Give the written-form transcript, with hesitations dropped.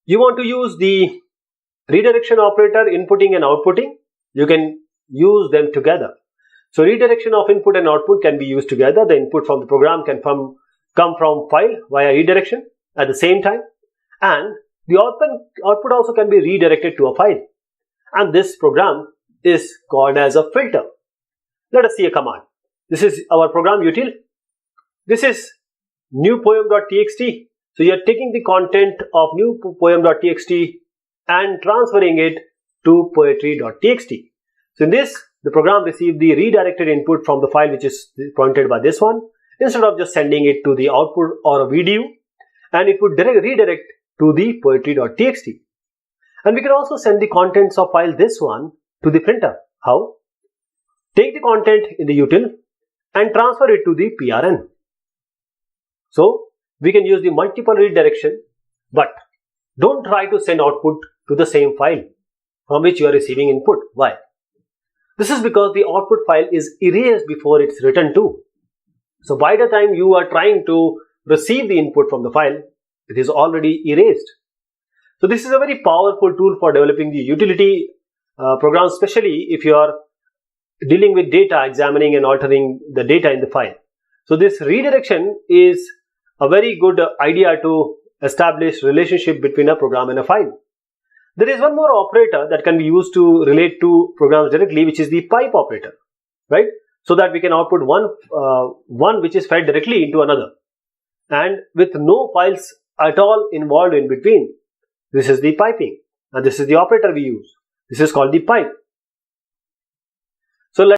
You want to use the redirection operator inputting and outputting, you can use them together. So redirection of input and output can be used together. The input from the program can come from file via redirection at the same time, and the output also can be redirected to a file, and this program is called as a filter. Let us see a command. This is our program util. This is new poem.txt. So you are taking the content of new poem.txt and transferring it to poetry.txt. So in this, the program received the redirected input from the file which is pointed by this one, instead of just sending it to the output or a video, and it would redirect to the poetry.txt. And we can also send the contents of file this one to the printer. How? Take the content in the util and transfer it to the PRN. So we can use the multiple redirection, but don't try to send output to the same file from which you are receiving input. Why? This is because the output file is erased before it's written to. So by the time you are trying to receive the input from the file, it is already erased. So this is a very powerful tool for developing the utility programs, especially if you are dealing with data, examining and altering the data in the file. So this redirection is a very good idea to establish relationship between a program and a file. There is one more operator that can be used to relate to programs directly, which is the pipe operator, right? So that we can output one which is fed directly into another, and with no files at all involved in between. This is the piping, and this is the operator we use. This is called the pipe.